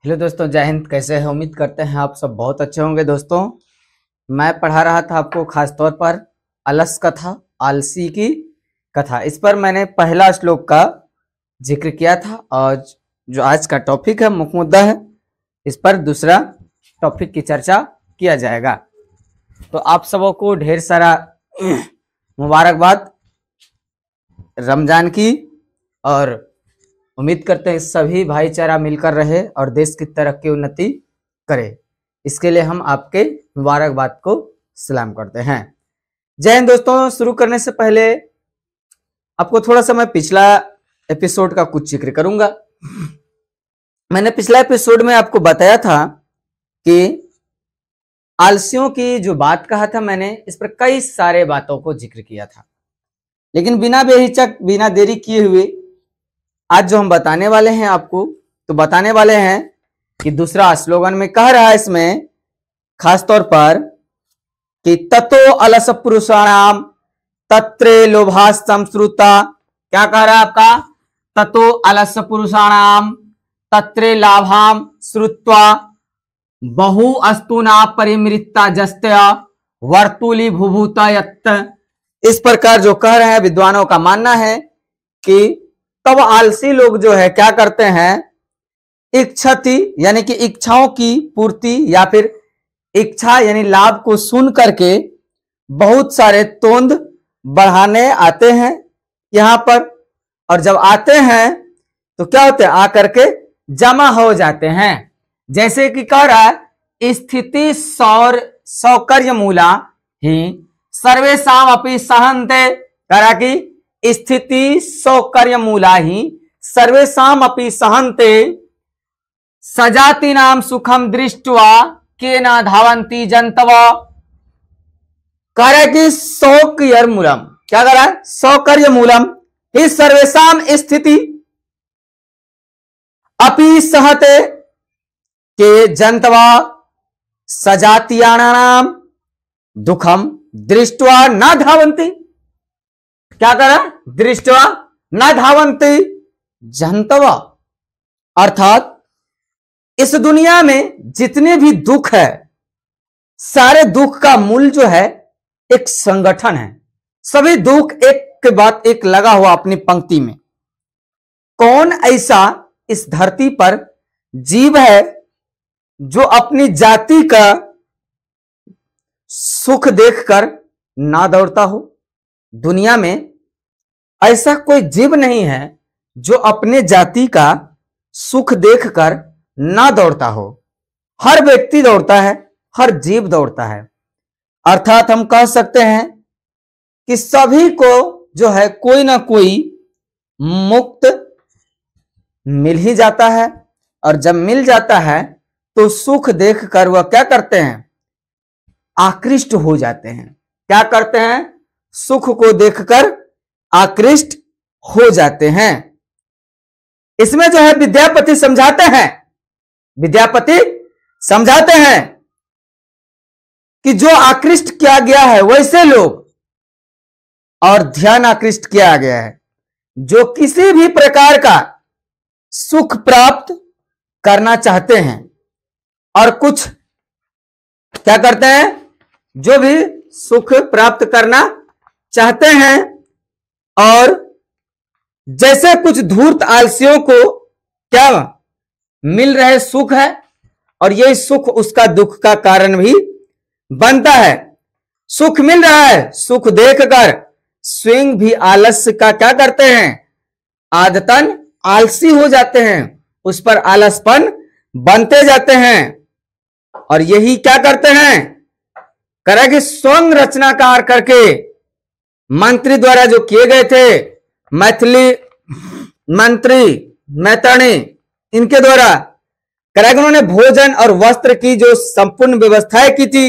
Hello दोस्तों, जय हिंद। कैसे हैं? उम्मीद करते हैं आप सब बहुत अच्छे होंगे। दोस्तों, मैं पढ़ा रहा था आपको खास तौर पर अलस कथा, आलसी की कथा। इस पर मैंने पहला श्लोक का जिक्र किया था और जो आज का टॉपिक है, मुख्य मुद्दा है, इस पर दूसरा टॉपिक की चर्चा किया जाएगा। तो आप सबों को ढेर सारा मुबारकबाद रमजान की, और उम्मीद करते हैं सभी भाईचारा मिलकर रहे और देश की तरक्की उन्नति करे। इसके लिए हम आपके मुबारकबाद को सलाम करते हैं। जय हिंद। दोस्तों, शुरू करने से पहले आपको थोड़ा सा मैं पिछला एपिसोड का कुछ जिक्र करूंगा। मैंने पिछला एपिसोड में आपको बताया था कि आलसियों की जो बात कहा था, मैंने इस पर कई सारे बातों को जिक्र किया था, लेकिन बिना बेहिचक, बिना देरी किए हुए आज जो हम बताने वाले हैं आपको, तो बताने वाले हैं कि दूसरा स्लोगन में कह रहा है इसमें खास तौर पर कि ततो अलस पुरुषाणाम तत्रे लोभा संश्रुता। क्या कह रहा है आपका? ततो अलस पुरुषाणाम तत्रे लाभाम श्रुत्वा बहु अस्तुना परिमृता जस्त्या वर्तुली भुभूता यत्त। इस प्रकार जो कह रहे हैं, विद्वानों का मानना है कि तब आलसी लोग जो है क्या करते हैं, इच्छति यानी कि इच्छाओं की पूर्ति या फिर इच्छा यानी लाभ को सुन करके बहुत सारे तोंद बढ़ाने आते हैं यहां पर, और जब आते हैं तो क्या होते हैं, आकर के जमा हो जाते हैं। जैसे कि कह रहा है स्थिति सौकर्य मूला ही सर्वेशम अपि सहन्ते। कह रहा कि स्थिति सौकर्य मूला ही सर्वेशम अपि सहन्ते सजाति नाम सुखम दृष्टवा के न धावंती जंतव। कह रहा है कि सौकर्य मूलम, क्या कह रहा है? सौकर्य मूलम ही सर्वेशम स्थिति अपि सहते के जंतवा सजातीयानाम दुखम दृष्टवा न धावंती। क्या कर रहा है? दृष्टवा न धावंती जंतवा। अर्थात इस दुनिया में जितने भी दुख है, सारे दुख का मूल जो है एक संगठन है। सभी दुख एक के बाद एक लगा हुआ अपनी पंक्ति में। कौन ऐसा इस धरती पर जीव है जो अपनी जाति का सुख देखकर ना दौड़ता हो? दुनिया में ऐसा कोई जीव नहीं है जो अपने जाति का सुख देखकर ना दौड़ता हो। हर व्यक्ति दौड़ता है, हर जीव दौड़ता है। अर्थात हम कह सकते हैं कि सभी को जो है कोई ना कोई मुक्त मिल ही जाता है, और जब मिल जाता है तो सुख देखकर वह क्या करते हैं? आकृष्ट हो जाते हैं। क्या करते हैं? सुख को देखकर आकृष्ट हो जाते हैं। इसमें जो है विद्यापति समझाते हैं, विद्यापति समझाते हैं कि जो आकृष्ट किया गया है वैसे लोग, और ध्यान आकृष्ट किया गया है जो किसी भी प्रकार का सुख प्राप्त करना चाहते हैं, और कुछ क्या करते हैं, जो भी सुख प्राप्त करना चाहते हैं, और जैसे कुछ धूर्त आलसियों को क्या मिल रहे सुख है, और यही सुख उसका दुख का कारण भी बनता है। सुख मिल रहा है, सुख देखकर स्वयं भी आलस्य का क्या करते हैं, आदतन आलसी हो जाते हैं, उस पर आलसपन बनते जाते हैं। और यही क्या करते हैं, करेंगे स्वयं रचनाकार करके मंत्री द्वारा जो किए गए थे, मैथिली मंत्री मैतरणी, इनके द्वारा करेंगे उन्होंने भोजन और वस्त्र की जो संपूर्ण व्यवस्थाएं की थी,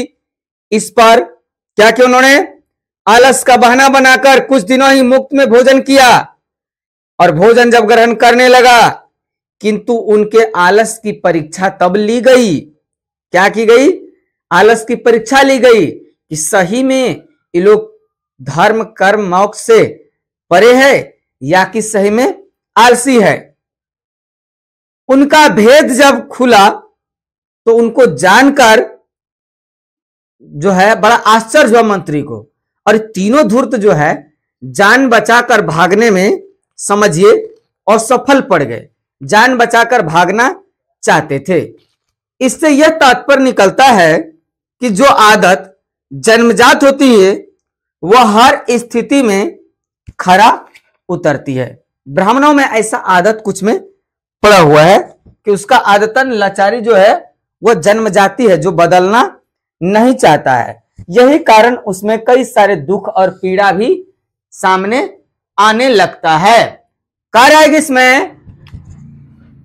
इस पर क्या किया उन्होंने? आलस का बहाना बनाकर कुछ दिनों ही मुफ्त में भोजन किया, और भोजन जब ग्रहण करने लगा, किंतु उनके आलस की परीक्षा तब ली गई। क्या की गई? आलस की परीक्षा ली गई कि सही में ये लोग धर्म कर्म मोक्ष से परे है या कि सही में आलसी है। उनका भेद जब खुला तो उनको जानकर जो है बड़ा आश्चर्य हुआ मंत्री को, और तीनों धूर्त जो है जान बचाकर भागने में समझिए असफल पड़ गए, जान बचाकर भागना चाहते थे। इससे यह तात्पर्य निकलता है कि जो आदत जन्मजात होती है वह हर स्थिति में खरा उतरती है। ब्राह्मणों में ऐसा आदत कुछ में पड़ा हुआ है कि उसका आदतन लाचारी जो है वह जन्मजाती है, जो बदलना नहीं चाहता है। यही कारण उसमें कई सारे दुख और पीड़ा भी सामने आने लगता है। कार्य आएगी इसमें,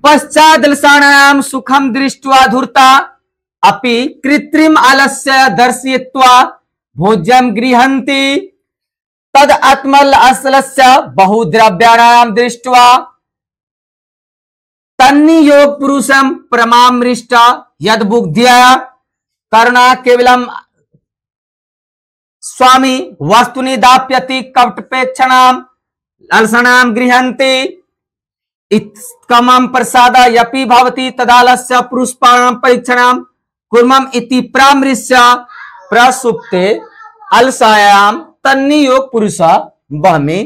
पश्चादलसानाम सुखम दृष्ट्वा धूर्ता अपि कृत्रिम आलस्य दर्शयित्वा भोज्यम गृहन्ति तद आत्मल असलस्य बहुद्रव्याणाम दृष्ट्वा तन्नियोग पुरुषम परमामृष्टा यद बुद्धिया करुणा केवलम स्वामी वस्तुनि दाप्यति कपटपेक्षणाम अलसनाम गृहन्ति इत्कमं प्रसादा यपि भवति तदालस्य पुरुषपाणाम परीक्षणाम कुर्मम इति प्रामृष्य प्रसुप्ते अलसायाम तन्नियोग पुरुषा बहमे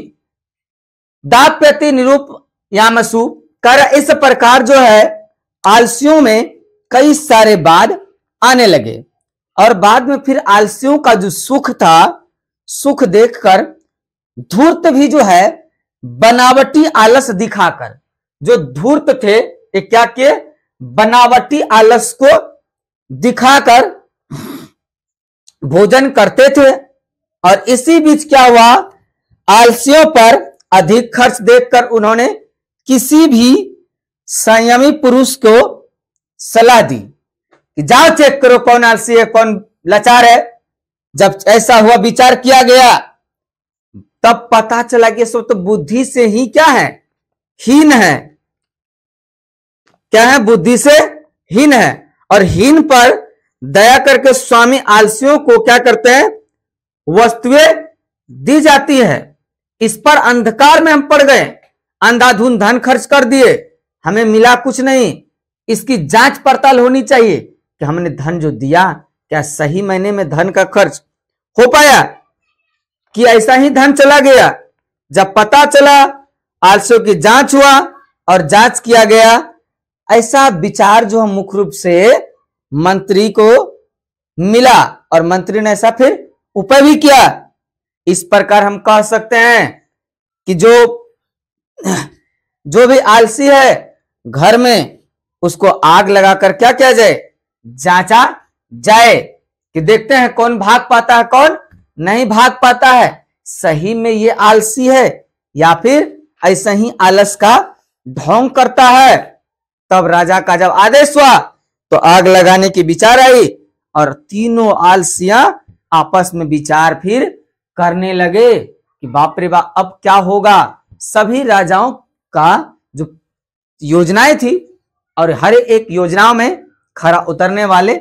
दाप्यति निरूप यामसु कर। इस प्रकार जो है आलसियों में कई सारे बाद आने लगे, और बाद में फिर आलसियों का जो सुख था, सुख देखकर धूर्त भी जो है बनावटी आलस दिखाकर, जो धूर्त थे ये क्या किए, बनावटी आलस को दिखाकर भोजन करते थे। और इसी बीच क्या हुआ, आलसियों पर अधिक खर्च देखकर उन्होंने किसी भी संयमी पुरुष को सलाह दी कि जाओ चेक करो कौन आलसी है कौन लाचार है। जब ऐसा हुआ विचार किया गया तब पता चला कि सब तो बुद्धि से ही क्या है, हीन है। क्या है, बुद्धि से हीन है। और हीन पर दया करके स्वामी आलसियों को क्या करते हैं, वस्तुएं दी जाती है। इस पर अंधकार में हम पड़ गए, अंधाधुंध धन खर्च कर दिए, हमें मिला कुछ नहीं। इसकी जांच पड़ताल होनी चाहिए कि हमने धन जो दिया क्या सही महीने में धन का खर्च हो पाया कि ऐसा ही धन चला गया। जब पता चला, आलसियों की जांच हुआ और जांच किया गया, ऐसा विचार जो हम मुख्य रूप से मंत्री को मिला और मंत्री ने ऐसा फिर उपाय भी किया। इस प्रकार हम कह सकते हैं कि जो भी आलसी है घर में उसको आग लगाकर क्या किया जाए, जांचा जाए कि देखते हैं कौन भाग पाता है कौन नहीं भाग पाता है, सही में ये आलसी है या फिर ऐसा ही आलस का ढोंग करता है। तब राजा का जब आदेश हुआ तो आग लगाने की विचार आई और तीनों आलसियां आपस में विचार फिर करने लगे कि बाप रे बाप अब क्या होगा। सभी राजाओं का जो योजनाएं थी और हर एक योजनाओं में खरा उतरने वाले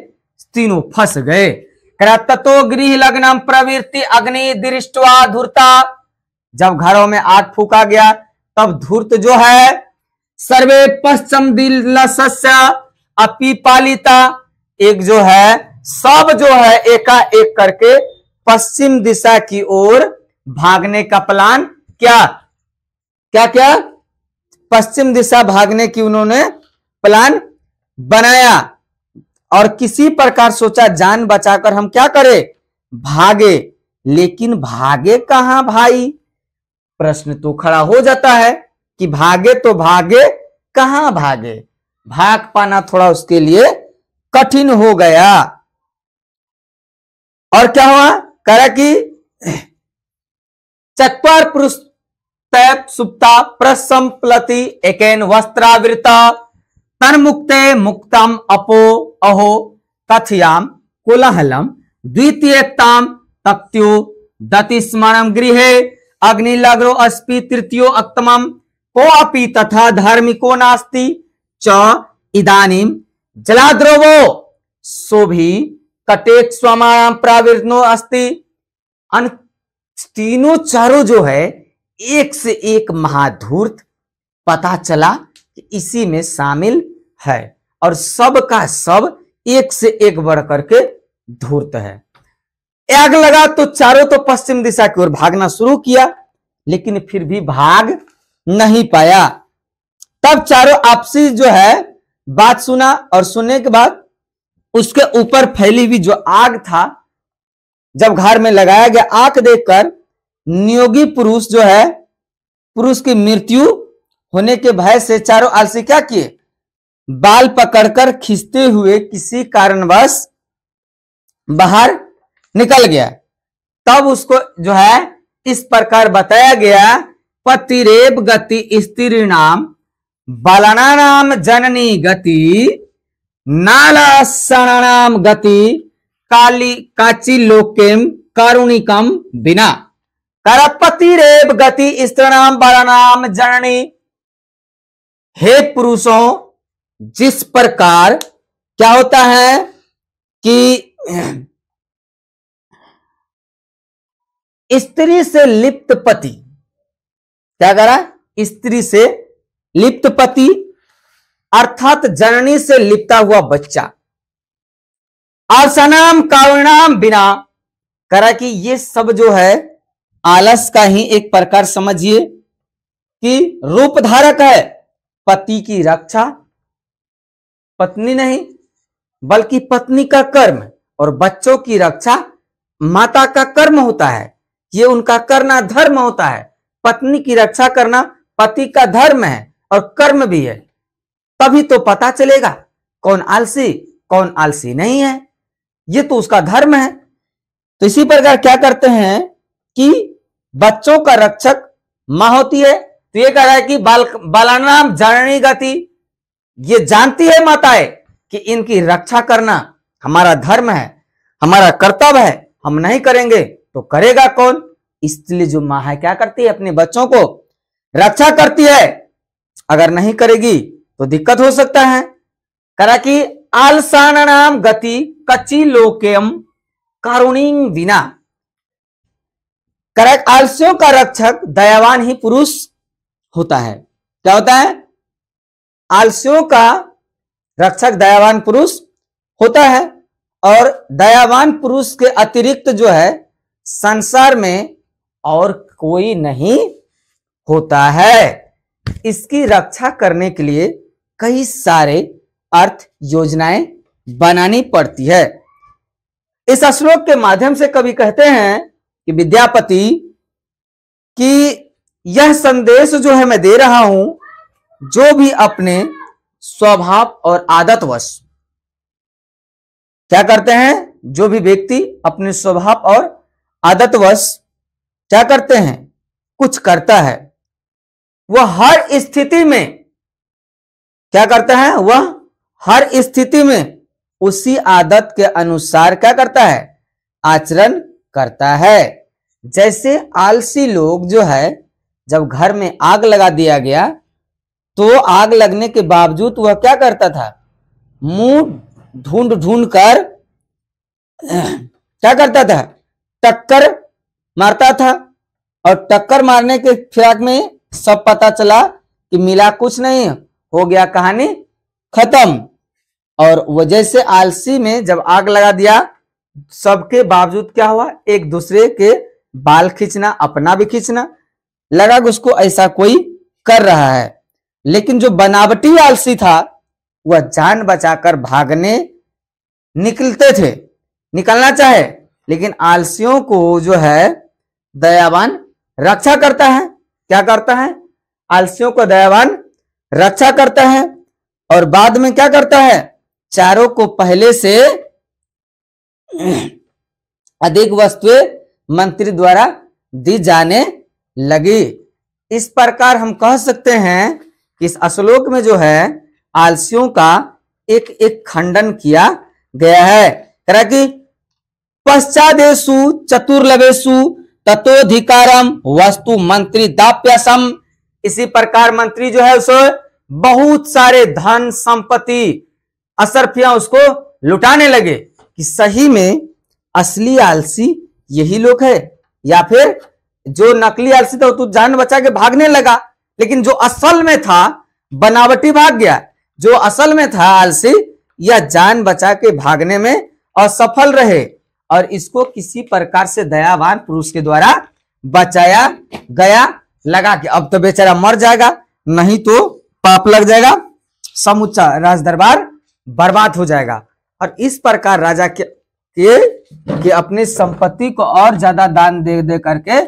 तीनों फंस गए। ततो गृह लग्नम प्रवृत्ति अग्नि दृष्ट्वा धूर्ता। जब घरों में आग फूका गया तब धूर्त जो है सर्वे पश्चिम दिलस्य अपी पालिता, एक जो है सब जो है एकाएक करके पश्चिम दिशा की ओर भागने का प्लान क्या क्या क्या पश्चिम दिशा भागने की उन्होंने प्लान बनाया और किसी प्रकार सोचा जान बचाकर हम क्या करें, भागे। लेकिन भागे कहां भाई, प्रश्न तो खड़ा हो जाता है कि भागे तो भागे कहां भागे। भाग पाना थोड़ा उसके लिए कठिन हो गया। और क्या हुआ, करा कि चत्वार पुरुष तैप सुप्ता प्रसंप्लति एकेन वस्त्रावृता तन्मुक्ते मुक्तम अपो अहो कथयाम कोलाहलम द्वितीयताम तक्त्यो दतिस्मरणम गृहे अग्निलग्नो अस्पि तृतीयो अक्तमम को अपि तथा धार्मिको नास्ति च इदानीम जलाद्रवो सोभी कटेक स्वमाणाम प्राविर्नो अस्ति। तीनों चारों जो है एक से एक महाधूर्त, पता चला कि इसी में शामिल है और सब का सब एक से एक बढ़ करके धूर्त है। आग लगा तो चारों तो पश्चिम दिशा की ओर भागना शुरू किया, लेकिन फिर भी भाग नहीं पाया। तब चारों आपसी जो है बात सुना और सुनने के बाद उसके ऊपर फैली हुई जो आग था, जब घर में लगाया गया, आग देखकर नियोगी पुरुष जो है, पुरुष की मृत्यु होने के भय से चारों आलसी क्या किए, बाल पकड़कर खींचते हुए किसी कारणवश बाहर निकल गया। तब उसको जो है इस प्रकार बताया गया, पतिरेव गति स्त्री नाम बालाना नाम जननी गति नालासनाम गति काली काची लोकेम कारुणिकम बिना। करपतिरेव गति स्त्री नाम बालानाम जननी। हे पुरुषों, जिस प्रकार क्या होता है कि स्त्री से लिप्त पति, क्या करा, स्त्री से लिप्त पति अर्थात जननी से लिपटा हुआ बच्चा, आसनाम कारुणाम बिना, करा कि ये सब जो है आलस का ही एक प्रकार समझिए कि रूप धारक है। पति की रक्षा पत्नी नहीं बल्कि पत्नी का कर्म, और बच्चों की रक्षा माता का कर्म होता है, ये उनका करना धर्म होता है। पत्नी की रक्षा करना पति का धर्म है और कर्म भी है। तभी तो पता चलेगा कौन आलसी नहीं है, ये तो उसका धर्म है। तो इसी प्रकार क्या करते हैं कि बच्चों का रक्षक मां होती है, तो ये कह रहा है कि बालानाम जननी गति, ये जानती है माताएं कि इनकी रक्षा करना हमारा धर्म है, हमारा कर्तव्य है, हम नहीं करेंगे तो करेगा कौन। इसलिए जो मां है क्या करती है, अपने बच्चों को रक्षा करती है। अगर नहीं करेगी तो दिक्कत हो सकता है। करा कि आलसानाम गति कच्ची लोकेम कारुणिंग बिना। करा आलसियों का रक्षक दयावान ही पुरुष होता है। क्या होता है, आलसियों का रक्षक दयावान पुरुष होता है, और दयावान पुरुष के अतिरिक्त जो है संसार में और कोई नहीं होता है। इसकी रक्षा करने के लिए कई सारे अर्थ योजनाएं बनानी पड़ती है। इस श्लोक के माध्यम से कवि कहते हैं कि विद्यापति कि यह संदेश जो है मैं दे रहा हूं, जो भी अपने स्वभाव और आदतवश क्या करते हैं, जो भी व्यक्ति अपने स्वभाव और आदतवश क्या करते हैं, कुछ करता है, वह हर स्थिति में क्या करता है, वह हर स्थिति में उसी आदत के अनुसार क्या करता है, आचरण करता है। जैसे आलसी लोग जो है, जब घर में आग लगा दिया गया तो आग लगने के बावजूद वह क्या करता था, मुंह ढूंढ ढूंढ कर क्या करता था, टक्कर मारता था, और टक्कर मारने के फिराक में सब पता चला कि मिला कुछ नहीं, हो गया कहानी खत्म। और वजह से आलसी में जब आग लगा दिया, सबके बावजूद क्या हुआ, एक दूसरे के बाल खींचना, अपना भी खींचना लगा कि उसको ऐसा कोई कर रहा है। लेकिन जो बनावटी आलसी था वह जान बचाकर भागने निकलते थे, निकलना चाहे, लेकिन आलसियों को जो है दयावान रक्षा करता है। क्या करता है, आलसियों को दयावान रक्षा करता है, और बाद में क्या करता है, चारों को पहले से अधिक वस्तुएं मंत्री द्वारा दी जाने लगी। इस प्रकार हम कह सकते हैं कि इस श्लोक में जो है आलसियों का एक एक खंडन किया गया है। कह कि पश्चादेशु चतुर्लभेशु ततोधिकारम वस्तु मंत्री दाप्यसम। इसी प्रकार मंत्री जो है उसे बहुत सारे धन संपत्ति असरफियां उसको लुटाने लगे कि सही में असली आलसी यही लोग है, या फिर जो नकली आलसी था तो जान बचा के भागने लगा, लेकिन जो असल में था बनावटी भाग गया। जो असल में था आलसी, यह जान बचा के भागने में असफल रहे और इसको किसी प्रकार से दयावान पुरुष के द्वारा बचाया गया। लगा कि अब तो बेचारा मर जाएगा, नहीं तो पाप लग जाएगा, समूचा राज दरबार बर्बाद हो जाएगा। और इस प्रकार राजा के अपने संपत्ति को और ज्यादा दान दे दे करके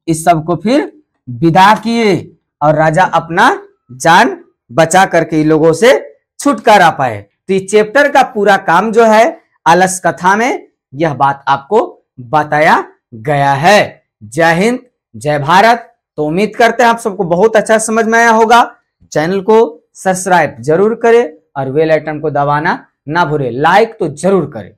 इस सब को फिर विदा किए और राजा अपना जान बचा करके इन लोगों से छुटकारा पाए। तो इस चैप्टर का पूरा काम जो है आलस कथा में यह बात आपको बताया गया है। जय हिंद, जय भारत। तो उम्मीद करते हैं आप सबको बहुत अच्छा समझ में आया होगा। चैनल को सब्सक्राइब जरूर करें और बेल आइकन को दबाना ना भूलें। लाइक तो जरूर करें।